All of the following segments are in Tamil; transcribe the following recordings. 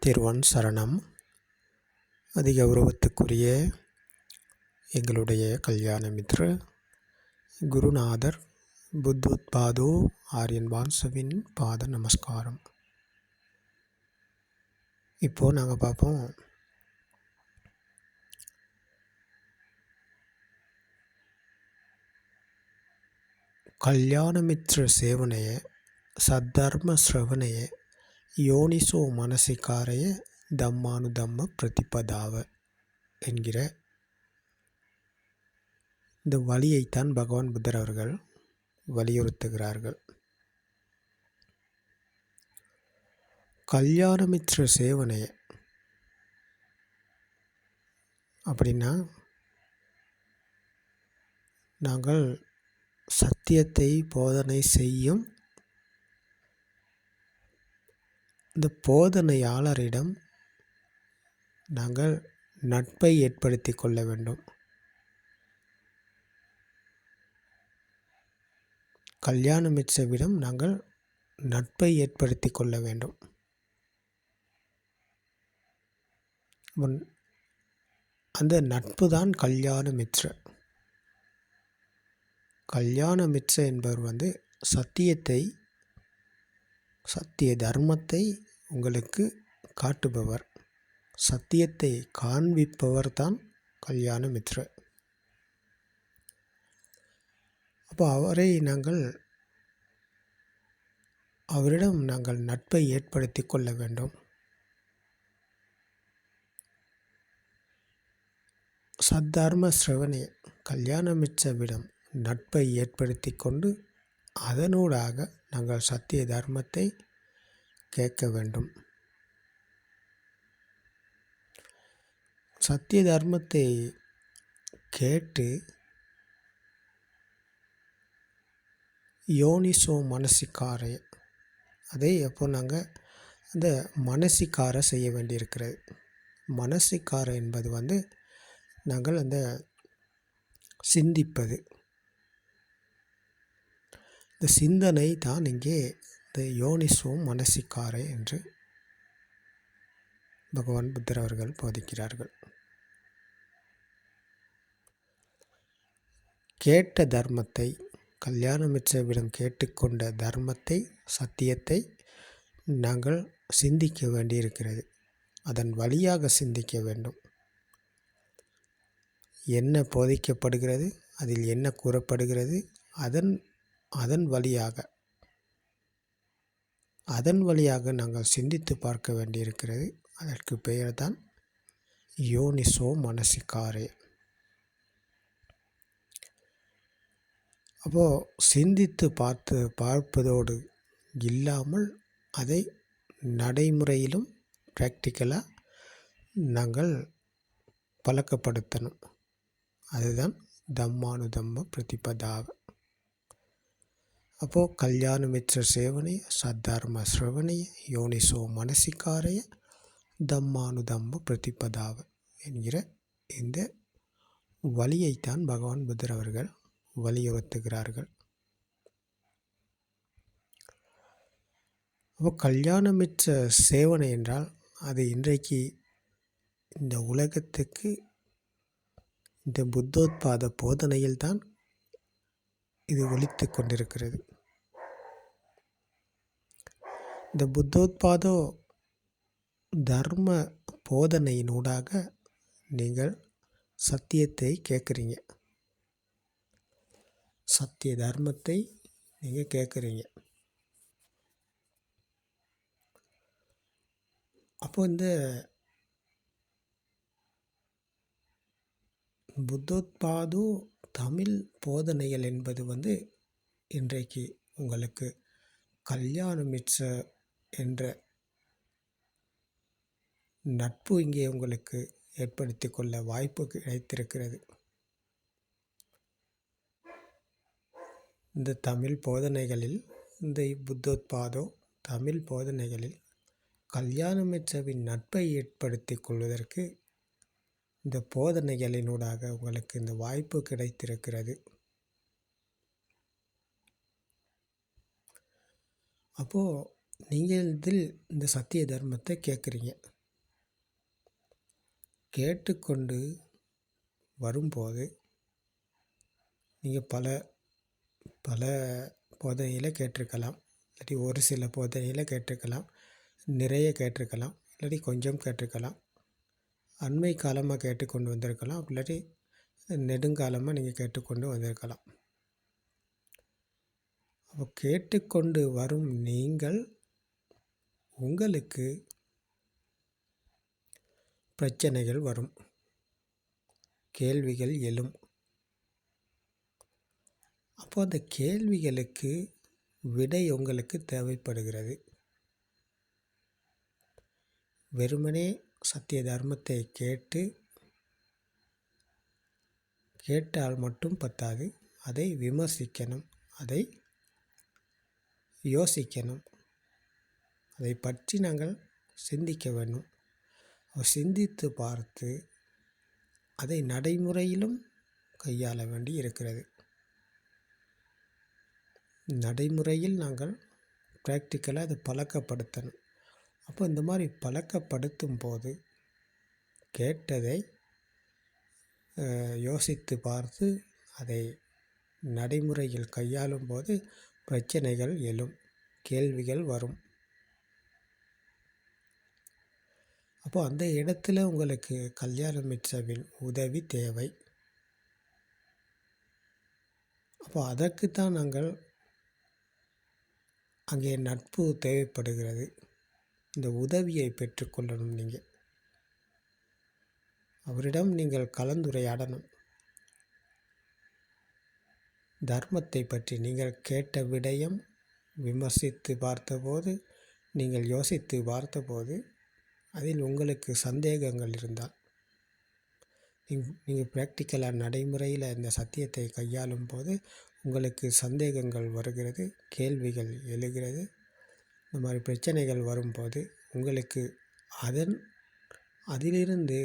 திருவன் சரணம். அதிகௌரவத்துக்குரிய எங்களுடைய கல்யாண மித்ர குருநாதர் புத்தோத்பாதோ ஆரியன் வான்சவின் பாத நமஸ்காரம். இப்போது நாங்கள் பார்ப்போம், கல்யாண மித்ர சேவனைய சத்தர்ம ஸ்ரவணைய யோனிசோ மனசிகாரைய தம்மானுதம்ம பிரதிபதாவ என்கிற இந்த வழியைத்தான் பகவான் புத்தர் அவர்கள் வலியுறுத்துகிறார்கள். கல்யாண மித்ர சேவனைய அப்படின்னா, நாங்கள் சத்தியத்தை போதனை செய்யும் இந்த போதனையாளரிடம் நாங்கள் நட்பை ஏற்படுத்தி கொள்ள வேண்டும். கல்யாண மித்ரவிடம் நாங்கள் நட்பை ஏற்படுத்தி கொள்ள வேண்டும். அந்த நட்பு தான் கல்யாண மித்ர. கல்யாண மித்ர என்பவர் சத்தியத்தை, சத்திய தர்மத்தை உங்களுக்கு காட்டுபவர், சத்தியத்தை காண்பிப்பவர் தான் கல்யாண மித்ர. அப்போ அவரிடம் நாங்கள் நட்பை ஏற்படுத்தி கொள்ள வேண்டும். சத்தர்ம ஸ்ரவணே, கல்யாண மித்ரவிடம் நட்பை ஏற்படுத்தி கொண்டு அதனூடாக நாங்கள் சத்திய தர்மத்தை கேட்க வேண்டும். சத்திய தர்மத்தை கேட்டு யோனிசோ மனசிகாரை, அதை அப்போ நாங்கள் அந்த மனசிகார செய்ய வேண்டியிருக்கிறது. மனசிகார என்பது நாங்கள் அந்த சிந்திப்பது, இந்த சிந்தனை தான் இங்கே இந்த யோனிசோ மனசிகாரை என்று பகவான் புத்தர் அவர்கள் போதிக்கிறார்கள். கேட்ட தர்மத்தை, கல்யாண மித்ரவிடம் கேட்டுக்கொண்ட தர்மத்தை, சத்தியத்தை நாங்கள் சிந்திக்க வேண்டியிருக்கிறது. அதன் வழியாக சிந்திக்க வேண்டும். என்ன போதிக்கப்படுகிறது, அதில் என்ன கூறப்படுகிறது, அதன் வழியாக நாங்கள் சிந்தித்து பார்க்க வேண்டியிருக்கிறது. அதற்கு பெயர்தான் யோனிசோ மனசிகாரே. அப்போது சிந்தித்து பார்ப்பதோடு இல்லாமல் அதை நடைமுறையிலும் ப்ராக்டிக்கலாக நாங்கள் பழக்கப்படுத்தணும். அதுதான் தம்மானுதம்ம பிரதிபதாவ. அப்போது கல்யாண மித்ர சேவனைய சத்தர்ம ஸ்ரவணைய யோனிசோ மனசிகாரைய தம்மானுதம்ம பிரதிபதாவ என்கிற இந்த வழியைத்தான் பகவான் புத்தர் அவர்கள் வலியுறுத்துகிறார்கள். அப்போ கல்யாண மித்ர சேவனை என்றால் அது இன்றைக்கு இந்த உலகத்துக்கு இந்த புத்தோத்பாத போதனையில்தான் இது ஒலித்து கொண்டிருக்கிறது. இந்த புத்தோத்பாதோ தர்ம போதனையினூடாக நீங்கள் சத்தியத்தை கேட்குறீங்க, சத்திய தர்மத்தை நீங்கள் கேட்குறீங்க. அப்போ இந்த புத்தோத்பாதோ தமிழ் போதனைகள் என்பது இன்றைக்கு உங்களுக்கு கல்யாண மித்ர என்ற நட்பு இங்கே உங்களுக்கு ஏற்படுத்தி கொள்ள வாய்ப்பு கிடைத்திருக்கிறது. இந்த தமிழ் போதனைகளில், இந்த புத்தோத்பாதோ தமிழ் போதனைகளில் கல்யாண மித்ரவின் நட்பை ஏற்படுத்தி கொள்வதற்கு இந்த போதனைகளினூடாக உங்களுக்கு இந்த வாய்ப்பு கிடைத்திருக்கிறது. அப்போது நீங்கள் இதில் இந்த சத்திய தர்மத்தை கேட்குறீங்க. கேட்டுக்கொண்டு வரும்போது நீங்கள் பல பல போதனையில் கேட்டிருக்கலாம், இல்லாட்டி ஒரு சில போதனையில் கேட்டிருக்கலாம், நிறைய கேட்டிருக்கலாம், இல்லாட்டி கொஞ்சம் கேட்டிருக்கலாம், அண்மை காலமாக கேட்டுக்கொண்டு வந்திருக்கலாம், இல்லாட்டி நெடுங்காலமாக நீங்கள் கேட்டுக்கொண்டு வந்திருக்கலாம். அப்போ கேட்டுக்கொண்டு வரும் நீங்கள் உங்களுக்கு பிரச்சனைகள் வரும், கேள்விகள் எழும். அப்போ அந்த கேள்விகளுக்கு விடை உங்களுக்கு தேவைப்படுகிறது. வெறுமனே சத்திய தர்மத்தை கேட்டால் மட்டும் பத்தாது, அதை விமர்சிக்கணும், அதை யோசிக்கணும், அதை பற்றி நாங்கள் சிந்திக்க வேண்டும். சிந்தித்து பார்த்து அதை நடைமுறையிலும் கையாள வேண்டி இருக்கிறது. நடைமுறையில் நாங்கள் ப்ராக்டிக்கலாக அதை பழக்கப்படுத்தணும். அப்போ இந்த மாதிரி பழக்கப்படுத்தும் போது கேட்டதை யோசித்து பார்த்து அதை நடைமுறையில் கையாளும் போது பிரச்சனைகள் எழும், கேள்விகள் வரும். அப்போ அந்த இடத்துல உங்களுக்கு கல்யாண மித்ராவின் உதவி தேவை. அப்போ அதற்குத்தான் நாங்கள் அங்கே நட்பு தேவைப்படுகிறது. இந்த உதவியை பெற்றுக்கொள்ளணும். நீங்கள் அவரிடம் நீங்கள் கலந்துரையாடணும். தர்மத்தை பற்றி நீங்கள் கேட்ட விடயம் விமர்சித்து பார்த்தபோது, நீங்கள் யோசித்து பார்த்தபோது அதில் உங்களுக்கு சந்தேகங்கள் இருந்தால், நீங்கள் ப்ராக்டிக்கலாக நடைமுறையில் இந்த சத்தியத்தை கையாளும் போது உங்களுக்கு சந்தேகங்கள் வருகிறது, கேள்விகள் எழுகிறது. இந்த மாதிரி பிரச்சனைகள் வரும்போது உங்களுக்கு அதிலிருந்து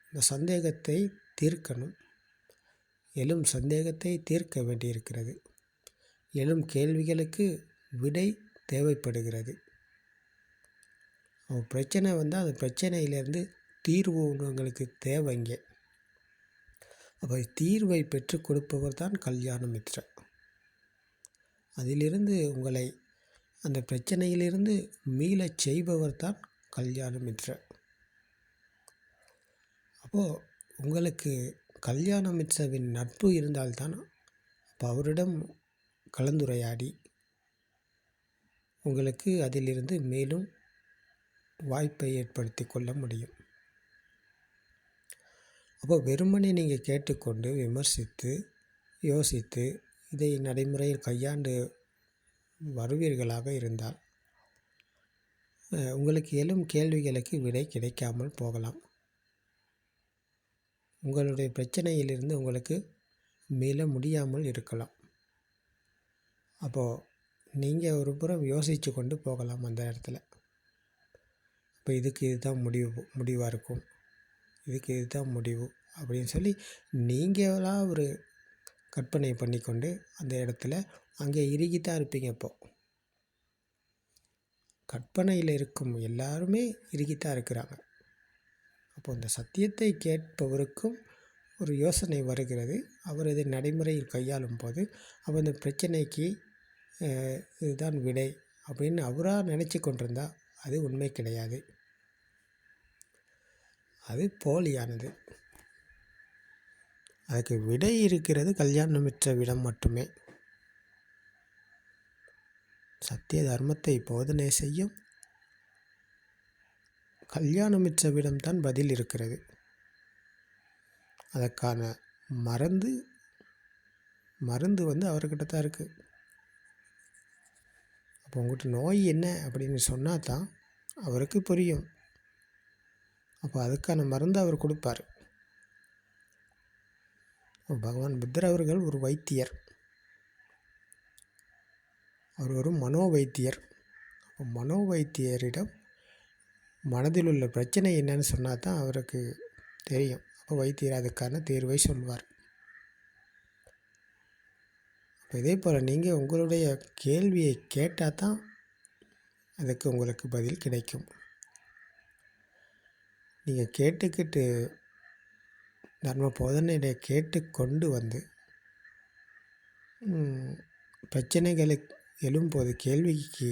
இந்த சந்தேகத்தை தீர்க்கணும். எழும் சந்தேகத்தை தீர்க்க வேண்டியிருக்கிறது. எழும் கேள்விகளுக்கு விடை தேவைப்படுகிறது. பிரச்சனை வந்தால் அந்த பிரச்சனையிலேருந்து தீர்வு உங்களுக்கு தேவைங்க. அப்போ தீர்வை பெற்றுக் கொடுப்பவர் தான் கல்யாண மித்ரா. அதிலிருந்து உங்களை அந்த பிரச்சனையிலிருந்து மீளச் செய்பவர் தான் கல்யாண மித்ரா. அப்போது உங்களுக்கு கல்யாண மித்ராவின் நட்பு இருந்தால்தான் அப்போ அவரிடம் கலந்துரையாடி உங்களுக்கு அதிலிருந்து மேலும் வாய்ப்பை ஏற்படுத்தி கொள்ள முடியும். அப்போ வெறுமனே நீங்கள் கேட்டுக்கொண்டு விமர்சித்து யோசித்து இதை நடைமுறையில் கையாண்டு வருவீர்களாக இருந்தால் உங்களுக்கு எழும் கேள்விகளுக்கு விடை கிடைக்காமல் போகலாம். உங்களுடைய பிரச்சனையிலிருந்து உங்களுக்கு மீள முடியாமல் இருக்கலாம். அப்போது நீங்கள் ஒரு புறம் யோசித்து கொண்டு போகலாம் அந்த இடத்துல. இப்போ இதுக்கு இதுதான் முடிவாக இருக்கும், இதுக்கு இதுதான் முடிவு அப்படின்னு சொல்லி நீங்களாக ஒரு கற்பனை பண்ணிக்கொண்டு அந்த இடத்துல அங்கே இறுகித்தான் இருப்பீங்க. இப்போது கற்பனையில் இருக்கும் எல்லாருமே இறுகித்தான் இருக்கிறாங்க. அப்போ இந்த சத்தியத்தை கேட்பவருக்கும் ஒரு யோசனை வருகிறது. அவர் இதை நடைமுறையில் கையாளும் போது அவர் இந்த பிரச்சனைக்கு இதுதான் விடை அப்படின்னு அவராக நினச்சி கொண்டிருந்தால் அது உண்மை கிடையாது, அது போலியானது. அதுக்கு விடை இருக்கிறது கல்யாணம் மித்ராவிடம் மட்டுமே. சத்திய தர்மத்தை போதனை செய்யும் கல்யாண மித்ராவிடம்தான் பதில் இருக்கிறது. அதற்கான மருந்து அவர்கிட்ட தான் இருக்குது. அப்போ உங்கள்கிட்ட நோய் என்ன அப்படின்னு சொன்னால் தான் அவருக்கு புரியும். அப்போ அதுக்கான மருந்து அவர் கொடுப்பார். பகவான் புத்தர் அவர்கள் ஒரு வைத்தியர், அவர் ஒரு மனோவைத்தியர். மனோவைத்தியரிடம் மனதில் உள்ள பிரச்சனை என்னன்னு சொன்னால் தான் அவருக்கு தெரியும். அப்போ வைத்தியர் அதுக்கான தீர்வை சொல்வார். அப்போ இதே போல் நீங்கள் உங்களுடைய கேள்வியை கேட்டால் தான் அதுக்கு உங்களுக்கு பதில் கிடைக்கும். நீங்கள் கேட்டுக்கிட்டு தர்ம போதனையை கேட்டு கொண்டு வந்து பிரச்சனைகளை எழும்போது கேள்விக்கு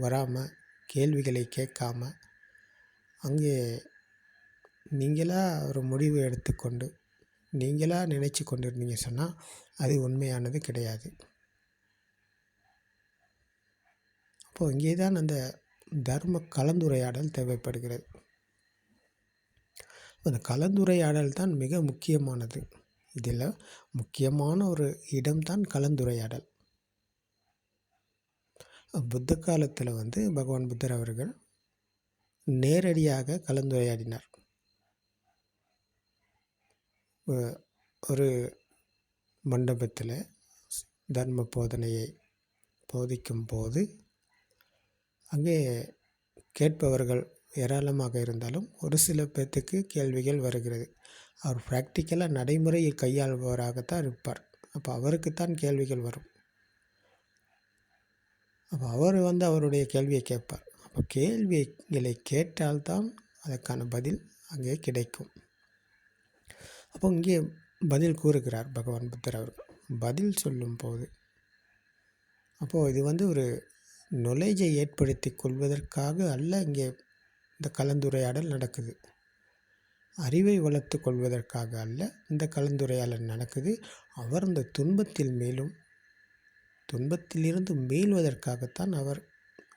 வராமல், கேள்விகளை கேட்காம, அங்கே நீங்களாக ஒரு முடிவு எடுத்துக்கொண்டு நீங்களாக நினச்சி கொண்டு இருந்தீங்க சொன்னால் அது உண்மையானது கிடையாது. அப்போது இங்கே தான் அந்த தர்ம கலந்துரையாடல் தேவைப்படுகிறது. அந்த கலந்துரையாடல் தான் மிக முக்கியமானது. இதில் முக்கியமான ஒரு இடம்தான் கலந்துரையாடல். புத்த காலத்தில் பகவான் புத்தர் அவர்கள் நேரடியாக கலந்துரையாடினார். ஒரு மண்டபத்தில் தர்ம போதனையை போதிக்கும் போது அங்கே கேட்பவர்கள் ஏராளமாக இருந்தாலும் ஒரு சில பேர்த்துக்கு கேள்விகள் வருகிறது. அவர் ப்ராக்டிக்கலாக நடைமுறையில் கையாள்பவராகத்தான் இருப்பார். அப்போ அவருக்குத்தான் கேள்விகள் வரும். அப்போ அவர் அவருடைய கேள்வியை கேட்பார். அப்போ கேள்விகளை கேட்டால்தான் அதற்கான பதில் அங்கே கிடைக்கும். அப்போ இங்கே பதில் கூறுகிறார் பகவான் புத்தர் அவர்கள். பதில் சொல்லும்போது அப்போது இது ஒரு நாலேஜை ஏற்படுத்தி கொள்வதற்காக அல்ல. இங்கே இந்த கலந்துரையாடல் நடக்குது. அறிவை வளர்த்து கொள்வதற்காக அல்ல இந்த கலந்துரையாடல் நடக்குது. அவர் அந்த துன்பத்திலிருந்து மீள்வதற்காகத்தான் அவர்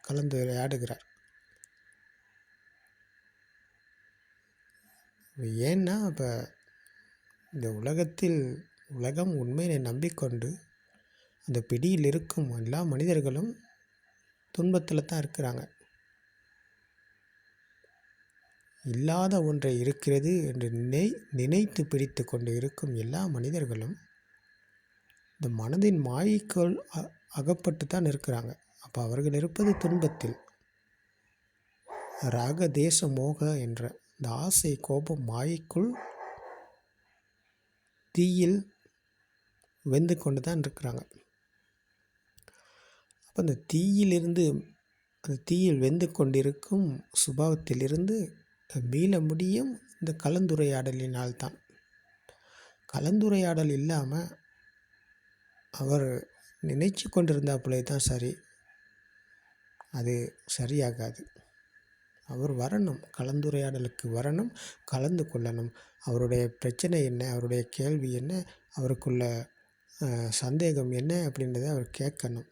கலந்துரையாடுகிறார். ஏன்னா இப்போ இந்த உலகம் உண்மையை நம்பிக்கொண்டு அந்த பிடியில் இருக்கும் எல்லா மனிதர்களும் துன்பத்தில் தான் இருக்கிறாங்க. இல்லாத ஒன்றை இருக்கிறது என்று நினைத்து பிடித்து கொண்டு இருக்கும் எல்லா மனிதர்களும் இந்த மனதின் மாயைக்குள் அகப்பட்டு தான் இருக்கிறாங்க. அப்போ அவர்கள் இருப்பது துன்பத்தில். ராக தேச மோக என்ற இந்த ஆசை கோபம் மாயைக்குள் தீயில் வெந்து கொண்டு தான் இருக்கிறாங்க. அப்போ அந்த தீயில் வெந்து கொண்டிருக்கும் சுபாவத்திலிருந்து மீள முடியும் இந்த கலந்துரையாடலினால்தான். கலந்துரையாடல் இல்லாமல் அவர் நினைச்சு கொண்டிருந்தாப்புலே தான் சரி, அது சரியாகாது. அவர் வரணும், கலந்துரையாடலுக்கு வரணும், கலந்து கொள்ளணும். அவருடைய பிரச்சனை என்ன, அவருடைய கேள்வி என்ன, அவருக்குள்ள சந்தேகம் என்ன அப்படின்றத அவர் கேட்கணும்.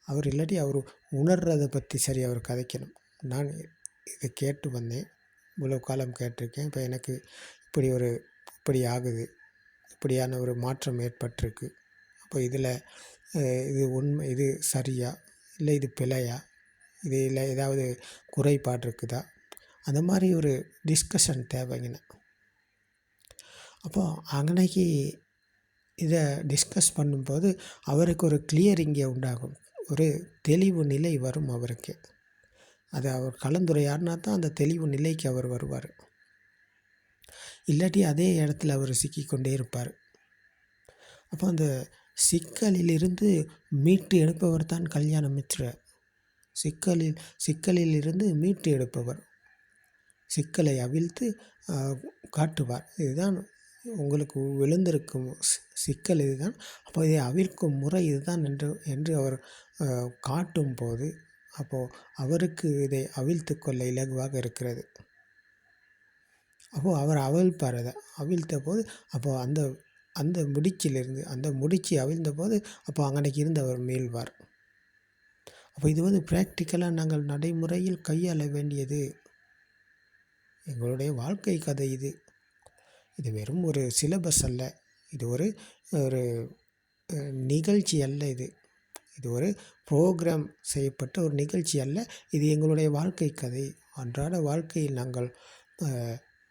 அவர் இல்லாட்டி அவர் உணர்றதை பற்றி சரி அவர் கதைக்கணும். நான் இதை கேட்டு வந்தேன், இவ்வளோ காலம் கேட்டிருக்கேன், இப்போ எனக்கு இப்படி ஆகுது, இப்படியான ஒரு மாற்றம் ஏற்பட்டிருக்கு. அப்போ இதில் இது உண்மை, இது சரியா இல்லை இது பிழையா, இதில் ஏதாவது குறைபாடு இருக்குதா, அந்த மாதிரி ஒரு டிஸ்கஷன் தேவைங்கண்ணா. அப்போது அன்னைக்கு இதை டிஸ்கஸ் பண்ணும்போது அவருக்கு ஒரு கிளியரிங்கே உண்டாகும், ஒரு தெளிவு நிலை வரும் அவருக்கு. அதை அவர் கலந்துரையாடினா தான் அந்த தெளிவு நிலைக்கு அவர் வருவார். இல்லாட்டி அதே இடத்துல அவர் சிக்கிக்கொண்டே இருப்பார். அப்போ அந்த சிக்கலிலிருந்து மீட்டு எடுப்பவர் தான் கல்யாண மித்ர. சிக்கலில் இருந்து மீட்டு எடுப்பவர், சிக்கலை அவிழ்த்து காட்டுவார். இதுதான் உங்களுக்கு விழுந்திருக்கும் சிக்கல், இதுதான். அப்போ இதை அவிழ்க்கும் முறை இதுதான் என்று அவர் காட்டும் போது அப்போது அவருக்கு இதை அவிழ்த்து கொள்ள இலகுவாக இருக்கிறது. அப்போது அவர் அவிழ்ப்பார். அதை அவிழ்த்த போது அப்போது அந்த முடிச்சு அவிழ்ந்த போது அப்போ அன்னைக்கு இருந்து அவர் மீள்வார். அப்போ இது ப்ராக்டிக்கலாக நாங்கள் நடைமுறையில் கையாள வேண்டியது எங்களுடைய வாழ்க்கை கதை. இது வெறும் ஒரு சிலபஸ் அல்ல, இது ஒரு நிகழ்ச்சி அல்ல, இது ஒரு ப்ரோக்ராம் செய்யப்பட்ட ஒரு நிகழ்ச்சி அல்ல. இது எங்களுடைய வாழ்க்கை கதை. அன்றாட வாழ்க்கையில் நாங்கள்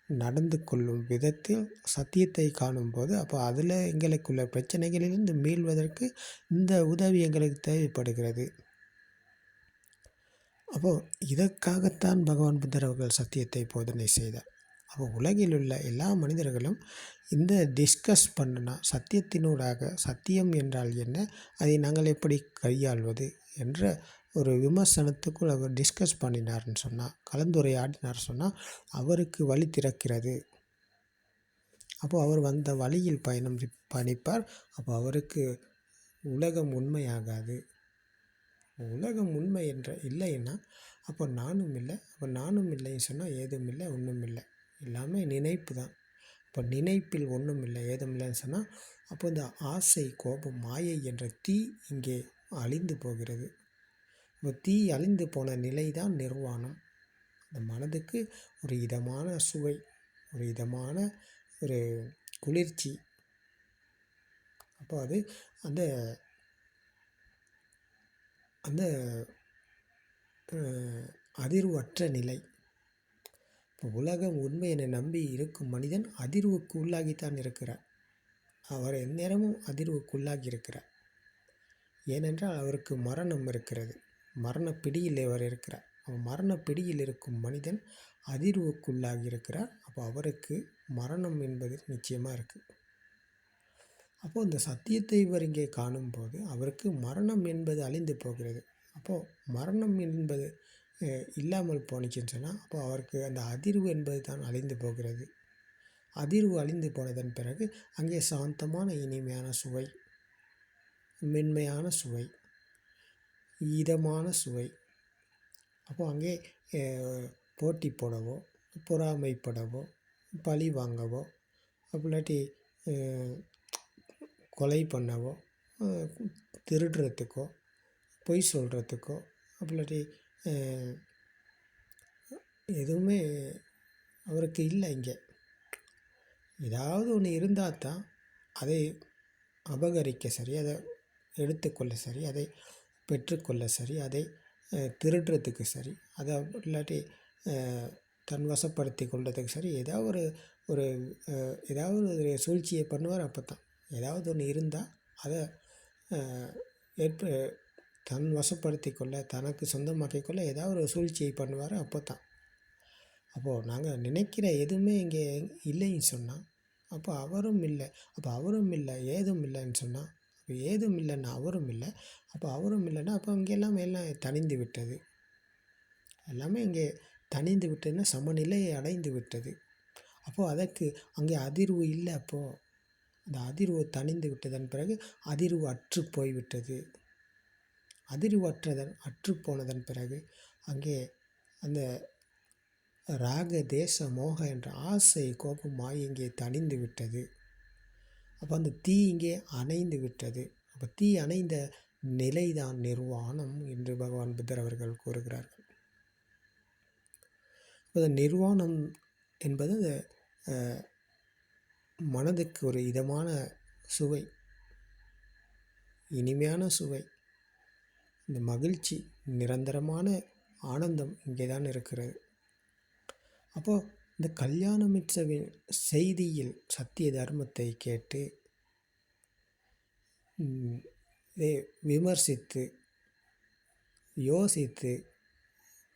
நடந்து கொள்ளும் விதத்தில் சத்தியத்தை காணும்போது அப்போ அதில் எங்களுக்குள்ள பிரச்சனைகளிலிருந்து மீள்வதற்கு இந்த உதவி எங்களுக்கு தேவைப்படுகிறது. அப்போது இதற்காகத்தான் பகவான் புத்தர் அவர்கள் சத்தியத்தை போதனை செய்தார். அப்போ உலகில் உள்ள எல்லா மனிதர்களும் இந்த டிஸ்கஸ் பண்ணினா சத்தியத்தினூடாக சத்தியம் என்றால் என்ன, அதை நாங்கள் எப்படி கையாள்வது என்ற ஒரு விமர்சனத்துக்குள் அவர் டிஸ்கஸ் பண்ணினார்னு சொன்னால், கலந்துரையாடினார் சொன்னால் அவருக்கு வழி திறக்கிறது. அப்போது அவர் வந்த வழியில் பயணிப்பார். அப்போ அவருக்கு உலகம் உண்மையாகாது. உலகம் உண்மை என்ற இல்லைன்னா அப்போ நானும் இல்லை. அப்போ நானும் இல்லைன்னு சொன்னால் ஏதும் இல்லை, ஒன்றும் இல்லை, எல்லாமே நினைப்பு தான். இப்போ நினைப்பில் ஒன்றும் இல்லை, ஏதும் இல்லைன்னு சொன்னால் அப்போ இந்த ஆசை, கோபம், மாயை என்ற தீ இங்கே அழிந்து போகிறது. இப்போ தீ அழிந்து போன நிலை தான் நிர்வாணம். அந்த மனதுக்கு ஒரு இதமான சுவை, ஒரு இதமான ஒரு குளிர்ச்சி. அப்போ அது அந்த அந்த அதிர்வற்ற நிலை. இப்போ உலகம் உண்மை என நம்பி இருக்கும் மனிதன் அதிர்வுக்கு உள்ளாகித்தான் இருக்கிறார். அவர் எந்நேரமும் அதிர்வுக்கு உள்ளாகி இருக்கிறார். ஏனென்றால் அவருக்கு மரணம் இருக்கிறது. மரண பிடியில் அவர் இருக்கிறார். மரண பிடியில் இருக்கும் மனிதன் அதிர்வுக்குள்ளாகி இருக்கிறார். அப்போ அவருக்கு மரணம் என்பது நிச்சயமாக இருக்குது. அப்போது இந்த சத்தியத்தை இவர் இங்கே காணும்போது அவருக்கு மரணம் என்பது அழிந்து போகிறது. அப்போது மரணம் என்பது இல்லாமல் போனிச்சுன்னு சொன்னால் அப்போ அவருக்கு அந்த அதிர்வு என்பது தான் அழிந்து போகிறது. அதிர்வு அழிந்து போனதன் பிறகு அங்கே சாந்தமான இனிமையான சுவை, மென்மையான சுவை, இதமான சுவை. அப்போது அங்கே போட்டி போடவோ, பொறாமைப்படவோ, பழி வாங்கவோ, இல்லாட்டி கொலை பண்ணவோ, திருடுறதுக்கோ, பொய் சொல்கிறதுக்கோ, இல்லாட்டி எதுவுமே அவருக்கு இல்லை. இங்கே ஏதாவது ஒன்று இருந்தால் தான் அதை அபகரிக்க சரி, அதை எடுத்துக்கொள்ள சரி, அதை பெற்றுக்கொள்ள சரி, அதை திருடுறதுக்கு சரி, அதை இல்லாட்டி தன் வசப்படுத்தி கொள்றதுக்கு சரி, ஏதாவது ஒரு ஏதாவது ஒரு சூழ்ச்சியை பண்ணுவார். அப்போ தான் ஏதாவது ஒன்று இருந்தால் அதை தன் வசப்படுத்தி கொள்ள, தனக்கு சொந்தமாக்கிக் கொள்ள ஏதாவது ஒரு சூழ்ச்சியை பண்ணுவார். அப்போ தான் அப்போது நாங்கள் நினைக்கிற எதுவுமே இங்கே இல்லைன்னு சொன்னால் அப்போ அவரும் இல்லை. அப்போ அவரும் இல்லை, ஏதும் இல்லைன்னு சொன்னால் அப்போ ஏதும் இல்லைன்னா அவரும் இல்லை. அப்போ அவரும் இல்லைன்னா அப்போ இங்கே எல்லாம் தணிந்து விட்டது. எல்லாமே இங்கே தணிந்து விட்டதுன்னா சமநிலையை அடைந்து விட்டது. அப்போது அதற்கு அங்கே அதிர்வு இல்லை. அப்போது அந்த அதிர்வு தணிந்து விட்டதன் பிறகு அதிர்வு அற்று போய்விட்டது. அதிர்வு அற்று போனதன் பிறகு அங்கே அந்த ராக, தேச, மோக என்ற ஆசை, கோபம், மாயை இங்கே தணிந்து விட்டது. அப்போ அந்த தீ இங்கே அணைந்து விட்டது. அப்போ தீ அணைந்த நிலைதான் நிர்வாணம் என்று பகவான் புத்தர் அவர்கள் கூறுகிறார்கள். இப்போ நிர்வாணம் என்பது மனதுக்கு ஒரு இதமான சுவை, இனிமையான சுவை, இந்த மகிழ்ச்சி, நிரந்தரமான ஆனந்தம் இங்கே தான் இருக்கிறது. அப்போது இந்த கல்யாண மித்ரவின் செய்தியில் சத்திய தர்மத்தை கேட்டு இதை விமர்சித்து யோசித்து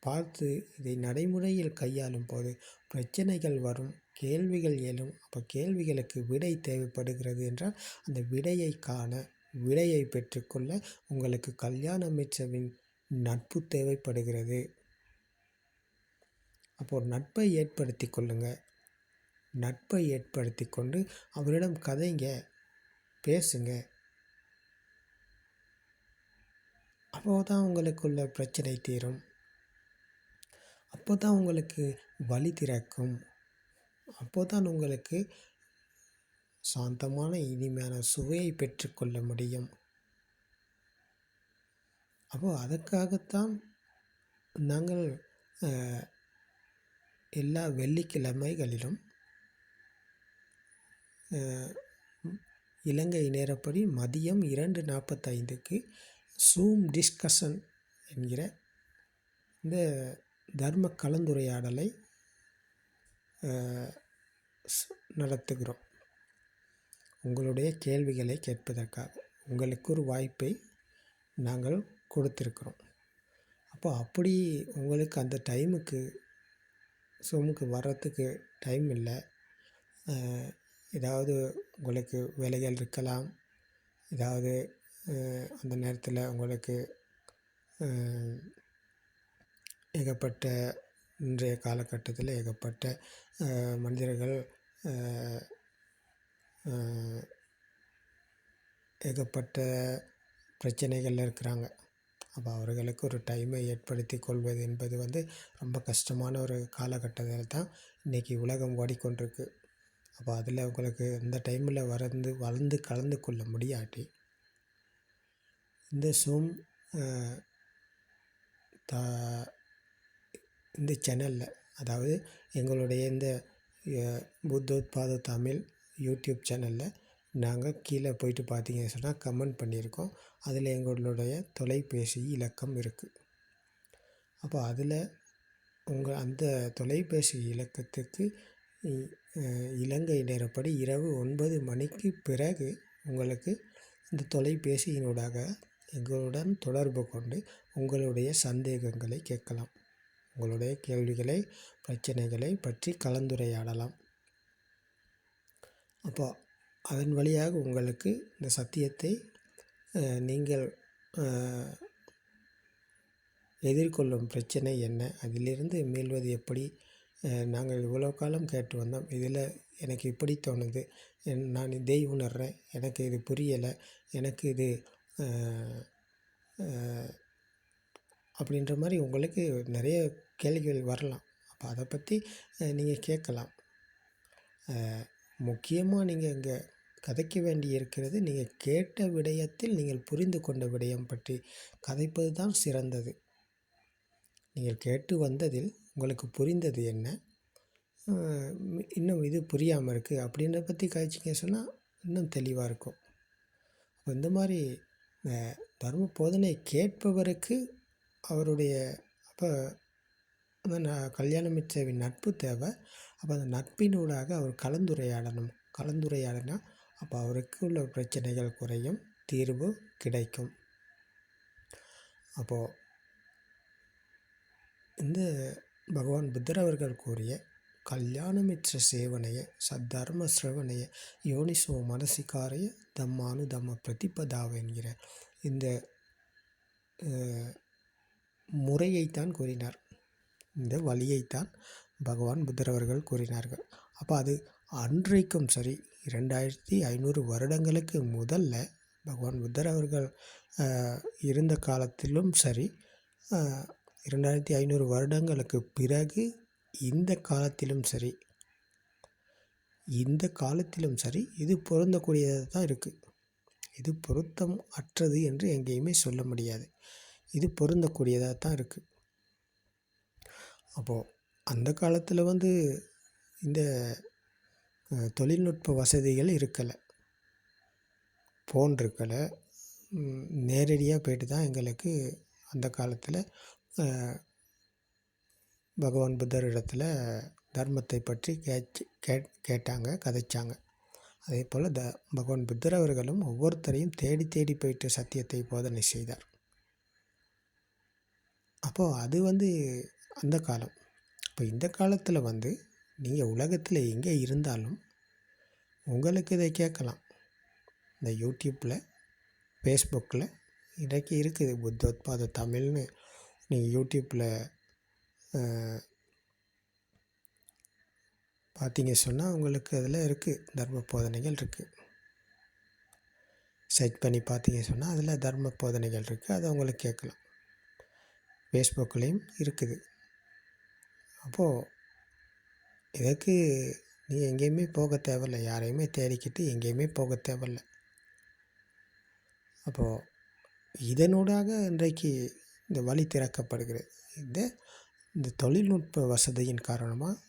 பார்த்து இதை நடைமுறையில் கையாளும் போது பிரச்சனைகள் வரும், கேள்விகள் எழும். அப்போ கேள்விகளுக்கு விடை தேவைப்படுகிறது என்றால் அந்த விடையை காண, விடையை பெற்றுக்கொள்ள உங்களுக்கு கல்யாண மித்ரவின் நட்பு தேவைப்படுகிறது. அப்போது நட்பை ஏற்படுத்தி கொள்ளுங்க. நட்பை ஏற்படுத்தி கொண்டு அவரிடம் கதைங்க, பேசுங்க. அப்போது தான் உங்களுக்குள்ள பிரச்சனை தீரும். அப்போ தான் உங்களுக்கு வழி திறக்கும். அப்போ தான் உங்களுக்கு சாந்தமான இனிமையான சுவையை பெற்றுக்கொள்ள முடியும். அப்போது அதற்காகத்தான் நாங்கள் எல்லா வெள்ளிக்கிழமைகளிலும் இலங்கை நேரப்படி மதியம் 2:45க்கு சூம் டிஸ்கஷன் என்கிற இந்த தர்ம கலந்துரையாடலை நடத்துகிறோம். உங்களுடைய கேள்விகளை கேட்பதற்காக உங்களுக்கு ஒரு வாய்ப்பை நாங்கள் கொடுத்திருக்கிறோம். அப்போ அப்படி உங்களுக்கு அந்த டைமுக்கு சூமுக்கு வர்றதுக்கு டைம் இல்லை, ஏதாவது உங்களுக்கு வேலைகள் இருக்கலாம், ஏதாவது அந்த நேரத்தில் உங்களுக்கு ஏகப்பட்ட இன்றைய காலகட்டத்தில் ஏகப்பட்ட மனிதர்கள் ஏகப்பட்ட பிரச்சனைகளில் இருக்கிறாங்க. அப்போ அவர்களுக்கு ஒரு டைமை ஏற்படுத்தி கொள்வது என்பது ரொம்ப கஷ்டமான ஒரு காலகட்டத்தில் தான் இன்றைக்கி உலகம் ஓடிக்கொண்டிருக்கு. அப்போ அதில் உங்களுக்கு இந்த டைமில் வளர்ந்து கலந்து கொள்ள முடியாட்டி இந்த ஸூம் தா இந்த சேனலில், அதாவது எங்களுடைய இந்த புத்தோத்பாத தமிழ் யூடியூப் சேனலில் நாங்கள் கீழே போயிட்டு பார்த்தீங்கன்னு சொன்னால் கமெண்ட் பண்ணியிருக்கோம். அதில் எங்களுடைய தொலைபேசி இலக்கம் இருக்குது. அப்போ அதில் அந்த தொலைபேசி இலக்கத்துக்கு இலங்கை நேரப்படி இரவு 9 மணிக்கு பிறகு உங்களுக்கு இந்த தொலைபேசியினூடாக எங்களுடன் தொடர்பு கொண்டு உங்களுடைய சந்தேகங்களை கேட்கலாம். உங்களுடைய கேள்விகளை, பிரச்சனைகளை பற்றி கலந்துரையாடலாம். அப்போ அதன் வழியாக உங்களுக்கு இந்த சத்தியத்தை நீங்கள் எதிர்கொள்ளும் பிரச்சனை என்ன, அதிலிருந்து மீள்வது எப்படி, நாங்கள் இவ்வளோ காலம் கேட்டு வந்தோம், இதில் எனக்கு இப்படி தோணுது, நான் இதை உணர்கிறேன், எனக்கு இது புரியலை, எனக்கு இது அப்படின்ற மாதிரி உங்களுக்கு நிறைய கேள்விகள் வரலாம். அப்போ அதை பற்றி நீங்கள் கேட்கலாம். முக்கியமாக நீங்கள் இங்கே கதைக்க வேண்டி இருக்கிறது, நீங்கள் கேட்ட விடயத்தில் நீங்கள் புரிந்து கொண்ட விடயம் பற்றி கதைப்பது தான் சிறந்தது. நீங்கள் கேட்டு வந்ததில் உங்களுக்கு புரிந்தது என்ன, இன்னும் இது புரியாமல் இருக்குது அப்படின்றத பற்றி கதைச்சிங்க சொன்னால் இன்னும் தெளிவாக இருக்கும். இந்த மாதிரி தர்ம போதனை கேட்பவருக்கு அவருடைய அப்போ கல்யாணமிச்சவின் நட்பு தேவை. அப்போ அந்த நட்பினூடாக அவர் கலந்துரையாடணும். அப்போ அவருக்கு உள்ள பிரச்சனைகள் குறையும், தீர்வு கிடைக்கும். அப்போது இந்த பகவான் புத்தர் அவர்கள் கூறிய கல்யாணமித்ர சேவனைய சத்தர்ம சிரவணைய யோனிசோ மனசிகாரைய தம்மானு தம்ம பிரதிபதாவ என்கிற இந்த முறையைத்தான் கூறினார். இந்த வழியைத்தான் பகவான் புத்தர் அவர்கள் கூறினார்கள். அப்போ அது அன்றைக்கும் சரி, 2500 வருடங்களுக்கு முதல்ல பகவான் புத்தர் அவர்கள் இருந்த காலத்திலும் சரி, 2500 வருடங்களுக்கு பிறகு இந்த காலத்திலும் சரி, இது பொருந்தக்கூடியதாக தான் இருக்குது. இது பொருத்தம் அற்றது என்று எங்கேயுமே சொல்ல முடியாது. இது பொருந்தக்கூடியதாக தான் இருக்குது. அப்போது அந்த காலத்தில் இந்த தொழில்நுட்ப வசதிகள் இருக்கலை, ஃபோன் இருக்கலை, நேரடியாக போய்ட்டு தான் எங்களுக்கு அந்த காலத்தில் பகவான் புத்தர் இடத்துல தர்மத்தை பற்றி கேட்டாங்க, கதைச்சாங்க. அதே போல் பகவான் புத்தர் அவர்களும் ஒவ்வொருத்தரையும் தேடி தேடி போயிட்டு சத்தியத்தை போதனை செய்தார். அப்போது அது அந்த காலம். இப்போ இந்த காலத்தில் நீங்கள் உலகத்தில் எங்கே இருந்தாலும் உங்களுக்கு இதை கேட்கலாம். இந்த யூடியூப்பில், ஃபேஸ்புக்கில் இன்றைக்கி இருக்குது புத்தோத்பாத தமிழ்னு. நீங்கள் யூடியூப்பில் பார்த்தீங்க சொன்னால் உங்களுக்கு அதில் இருக்குது, தர்ம போதனைகள் இருக்குது. சர்ச் பண்ணி பார்த்தீங்க சொன்னால் அதில் தர்ம போதனைகள் இருக்குது, அதை உங்களுக்கு கேட்கலாம். ஃபேஸ்புக்லேயும் இருக்குது. அப்போது இதற்கு நீங்கள் எங்கேயுமே போக தேவையில்லை, யாரையுமே தேடிக்கிட்டு எங்கேயுமே போக தேவையில்லை. அப்போது இதனூடாக இன்றைக்கு இந்த வழி திறக்கப்படுகிறது. இந்த தொழில்நுட்ப வசதியின் காரணமாக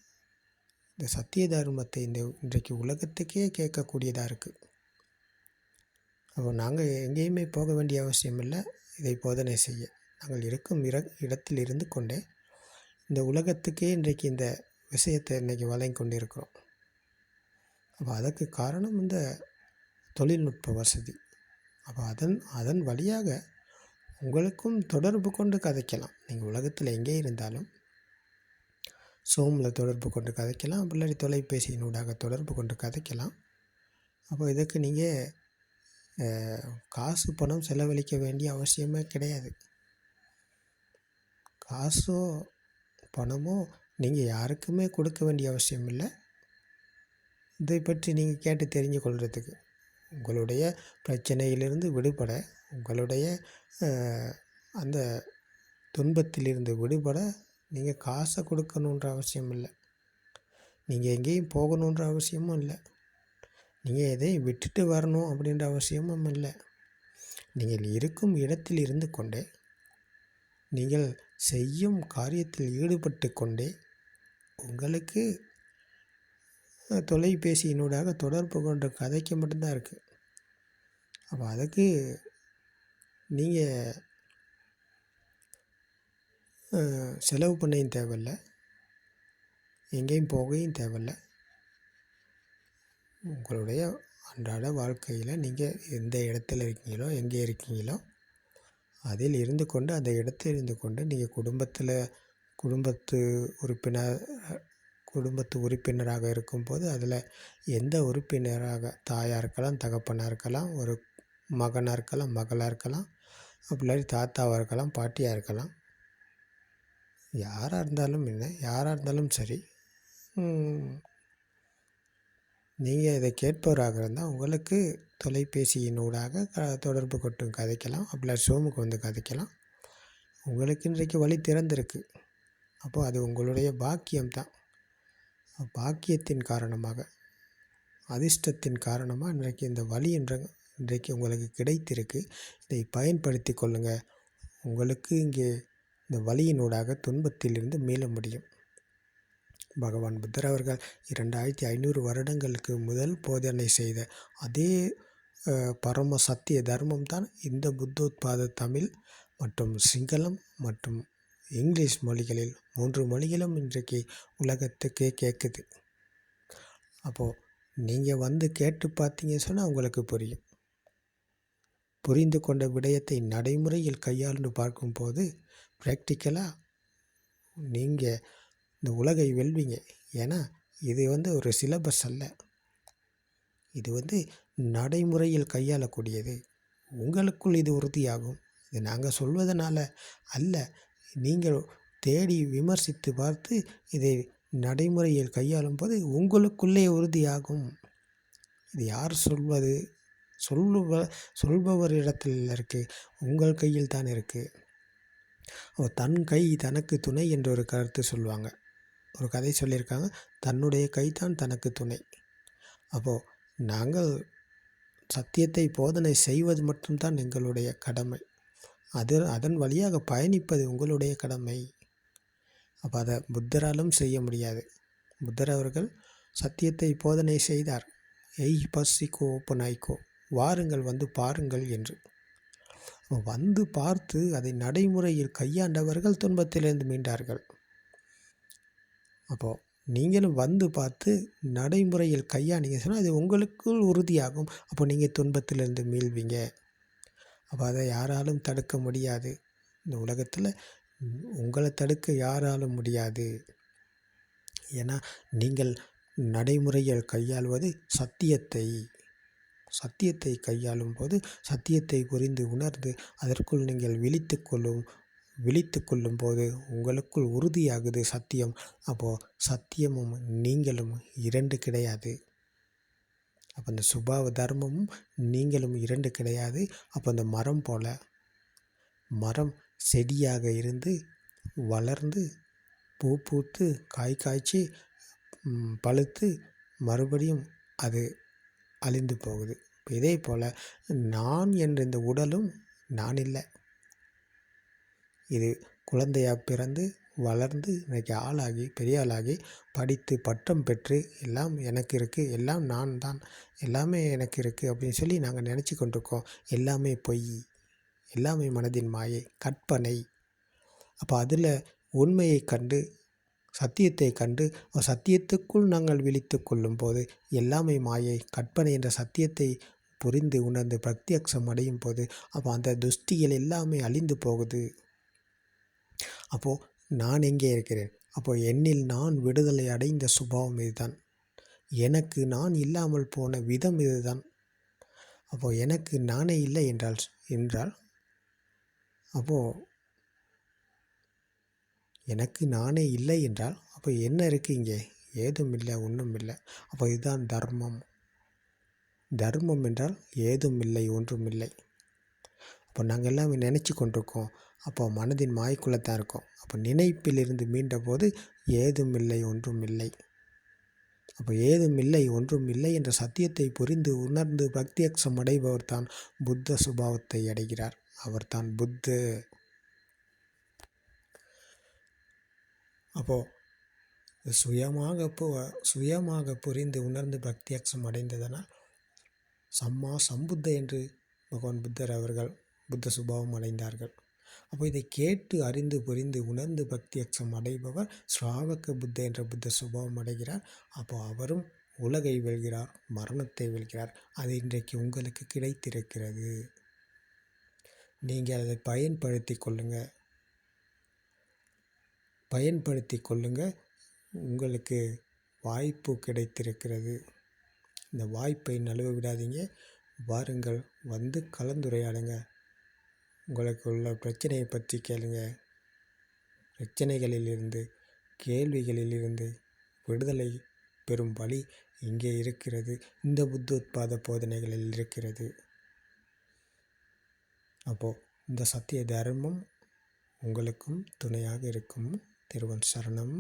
இந்த சத்திய தர்மத்தை இன்றைக்கு உலகத்துக்கே கேட்கக்கூடியதாக இருக்குது. அப்போ நாங்கள் எங்கேயுமே போக வேண்டிய அவசியம் இல்லை. இதை போதனை செய்ய நாங்கள் இருக்கும் இடத்தில் இருந்து கொண்டே இந்த உலகத்துக்கே இன்றைக்கு இந்த விஷயத்தை இன்றைக்கி வழங்கி கொண்டு இருக்கிறோம். அப்போ அதற்கு காரணம் இந்த தொழில்நுட்ப வசதி. அப்போ அதன் வழியாக உங்களுக்கும் தொடர்பு கொண்டு கதைக்கலாம். நீங்கள் உலகத்தில் எங்கே இருந்தாலும் ஸூமில் தொடர்பு கொண்டு கதைக்கலாம், அப்படி தொலைபேசியினூடாக தொடர்பு கொண்டு கதைக்கலாம். அப்போ இதுக்கு நீங்கள் காசு பணம் செலவழிக்க வேண்டிய அவசியமே கிடையாது. காசோ பணமோ நீங்கள் யாருக்குமே கொடுக்க வேண்டிய அவசியம் இல்லை. இதை பற்றி நீங்கள் கேட்டு தெரிஞ்சு கொள்கிறதுக்கு, உங்களுடைய பிரச்சனையிலிருந்து விடுபட, உங்களுடைய அந்த துன்பத்திலிருந்து விடுபட நீங்கள் காசை கொடுக்கணுன்ற அவசியம் இல்லை. நீங்கள் எங்கேயும் போகணுன்ற அவசியமும் இல்லை. நீங்கள் எதையும் விட்டுட்டு வரணும் அப்படின்ற அவசியமும் இல்லை. நீங்கள் இருக்கும் இடத்தில் இருந்து கொண்டே, நீங்கள் செய்யும் காரியத்தில் ஈடுபட்டு கொண்டே, உங்களுக்கு தொலைபேசியினூடாக தொடர்பு கொண்ட கதைக்கு மட்டும்தான் இருக்குது. அப்போ அதுக்கு நீங்கள் செலவு பண்ணையும் தேவையில்லை, எங்கேயும் போகையும் தேவையில்லை. உங்களுடைய அன்றாட வாழ்க்கையில் நீங்கள் எந்த இடத்துல இருக்கீங்களோ, எங்கே இருக்கீங்களோ, அதில் இருந்து கொண்டு, அந்த இடத்தில் இருந்து கொண்டு நீங்கள் குடும்பத்து உறுப்பினராக இருக்கும்போது, அதில் எந்த உறுப்பினராக, தாயாக இருக்கலாம், தகப்பனாக இருக்கலாம், ஒரு மகனாக இருக்கலாம், மகளாக இருக்கலாம், அப்படி தாத்தாவாக இருக்கலாம், பாட்டியாக இருக்கலாம், யாராக இருந்தாலும் என்ன, யாராக இருந்தாலும் சரி, நீங்கள் இதை கேட்பவராக இருந்தால் உங்களுக்கு தொலைபேசியினூடாக தொடர்பு கொண்டு கதைக்கலாம், அப்படி ஷோமுக்கு வந்து கதைக்கலாம். உங்களுக்கு இன்றைக்கு வழி திறந்திருக்கு. அப்போது அது உங்களுடைய பாக்கியம்தான். பாக்கியத்தின் காரணமாக, அதிர்ஷ்டத்தின் காரணமாக இன்றைக்கு இந்த வழி இன்றைக்கு உங்களுக்கு கிடைத்திருக்கு. இதை பயன்படுத்தி கொள்ளுங்கள். உங்களுக்கு இங்கே இந்த வழியினூடாக துன்பத்திலிருந்து மீள முடியும். பகவான் புத்தர் அவர்கள் 2500 வருடங்களுக்கு முதல் போதனை செய்த அதே பரம சத்திய தர்மம் தான் இந்த புத்தோத்பாத தமிழ் மற்றும் சிங்களம் மற்றும் இங்கிலீஷ் மொழிகளில் 3 மொழிகளும் இன்றைக்கு உலகத்துக்கே கேட்குது. அப்போது நீங்கள் வந்து கேட்டு பார்த்தீங்கன்னு சொன்னால் உங்களுக்கு புரியும். புரிந்து கொண்ட விடயத்தை நடைமுறையில் கையாண்டு பார்க்கும்போது ப்ராக்டிக்கலாக நீங்கள் இந்த உலகை வெல்வீங்க. ஏன்னா இது ஒரு சிலபஸ் அல்ல, இது நடைமுறையில் கையாளக்கூடியது. உங்களுக்குள் இது உறுதியாகும். இது நாங்கள் சொல்வதனால அல்ல, நீங்கள் தேடி விமர்சித்து பார்த்து இதை நடைமுறையில் கையாளும் போது உங்களுக்குள்ளே உறுதியாகும். இது யார் சொல்வது? சொல்பவரிடத்தில் இருக்குது, உங்கள் கையில் தான் இருக்குது. தன் கை தனக்கு துணை என்ற ஒரு கருத்து சொல்லுவாங்க. ஒரு கதை சொல்லியிருக்காங்க, தன்னுடைய கை தான் தனக்கு துணை. அப்போது நாங்கள் சத்தியத்தை போதனை செய்வது மட்டும்தான் எங்களுடைய கடமை. அதன் வழியாக பயணிப்பது உங்களுடைய கடமை. அப்போ அதை புத்தராலும் செய்ய முடியாது. புத்தர் அவர்கள் சத்தியத்தை போதனை செய்தார். எய் பசிக்கோ ஓப்பனாய்க்கோ, வாருங்கள் வந்து பாருங்கள் என்று. வந்து பார்த்து அதை நடைமுறையில் கையாண்டவர்கள் துன்பத்திலிருந்து மீண்டார்கள். அப்போது நீங்களும் வந்து பார்த்து நடைமுறையில் கையாண்டிங்க சொன்னால் அது உங்களுக்குள் உறுதியாகும். அப்போ நீங்கள் துன்பத்திலிருந்து மீள்வீங்க. அப்போ அதை யாராலும் தடுக்க முடியாது. இந்த உலகத்தில் உங்களை தடுக்க யாராலும் முடியாது. ஏன்னா நீங்கள் நடைமுறையில் கையாள்வது சத்தியத்தை கையாளும் போது சத்தியத்தை புரிந்து உணர்ந்து அதற்குள் நீங்கள் விழித்து கொள்ளும் போது உங்களுக்குள் உறுதியாகுது சத்தியம். அப்போது சத்தியமும் நீங்களும் இரண்டு கிடையாது. அப்போ அந்த சுபாவ தர்மமும் நீங்களும் இரண்டு கிடையாது. அப்போ அந்த மரம் செடியாக இருந்து வளர்ந்து பூ பூத்து காய் காய்ச்சி பழுத்து மறுபடியும் அது அழிந்து போகுது. இதே போல் நான் என்ற இந்த உடலும் நான் இல்லை. இது குழந்தையாக பிறந்து வளர்ந்து இன்றைக்கி ஆளாகி பெரிய ஆளாகி படித்து பட்டம் பெற்று எல்லாம் எனக்கு இருக்குது, எல்லாம் நான் தான், எல்லாமே எனக்கு இருக்குது அப்படின்னு சொல்லி நாங்கள் நினச்சி கொண்டிருக்கோம். எல்லாமே பொய், எல்லாமே மனதின் மாயை, கற்பனை. அப்போ அதில் உண்மையை கண்டு சத்தியத்தை கண்டு சத்தியத்துக்குள் நாங்கள் விழித்து கொள்ளும் போது எல்லாமே மாயை, கற்பனை என்ற சத்தியத்தை புரிந்து உணர்ந்து பிரத்யக்ஷம் அடையும் போது அப்போ அந்த துஷ்டிகள் எல்லாமே அழிந்து போகுது. அப்போது நான் எங்கே இருக்கிறேன்? அப்போது என்னில் நான் விடுதலை அடைந்த சுபாவம் இதுதான். எனக்கு நான் இல்லாமல் போன விதம் இதுதான். அப்போது எனக்கு நானே இல்லை என்றால் அப்போது எனக்கு நானே இல்லை என்றால் அப்போ என்ன இருக்குது இங்கே? ஏதும் இல்லை, ஒன்றும் இல்லை. அப்போ இதுதான் தர்மம். தர்மம் என்றால் ஏதும் இல்லை, ஒன்றும் இல்லை. அப்போ நாங்கள் எல்லாமே நினச்சி கொண்டிருக்கோம். அப்போ மனதின் மாய்க்குள்ளே தான் இருக்கோம். அப்போ நினைப்பிலிருந்து மீண்ட போது ஏதும் இல்லை, ஒன்றும் இல்லை. அப்போ ஏதும் இல்லை, ஒன்றும் இல்லை என்ற சத்தியத்தை புரிந்து உணர்ந்து பிரத்யக்ஷம் அடைபவர் தான் புத்த சுபாவத்தை அடைகிறார். அவர்தான் புத்து. அப்போது சுயமாக புரிந்து உணர்ந்து பிரத்யக்ஷம் அடைந்ததனால் சம்மா சம்புத்த என்று பகவான் புத்தர் அவர்கள் புத்த சுபாவம் அடைந்தார்கள். அப்போ இதை கேட்டு அறிந்து புரிந்து உணர்ந்து பிரத்யக்ஷம் அடைபவர் ஸ்ராவக புத்த என்ற புத்த சுபாவம் அடைகிறார். அப்போ அவரும் உலகை வெல்கிறார், மரணத்தை வெல்கிறார். அது இன்றைக்கு உங்களுக்கு கிடைத்திருக்கிறது. நீங்கள் அதை பயன்படுத்தி கொள்ளுங்கள். உங்களுக்கு வாய்ப்பு கிடைத்திருக்கிறது. இந்த வாய்ப்பை நழுவ விடாதீங்க. வாருங்கள், வந்து கலந்துரையாடுங்க. உங்களுக்கு உள்ள பிரச்சனையை பற்றி கேளுங்க. பிரச்சனைகளிலிருந்து, கேள்விகளிலிருந்து விடுதலை பெறும் வழி இங்கே இருக்கிறது. இந்த புத்தோத்பாத போதனைகளில் இருக்கிறது. அப்போது இந்த சத்திய தர்மம் உங்களுக்கும் துணையாக இருக்கும். திருவன் சரணம்.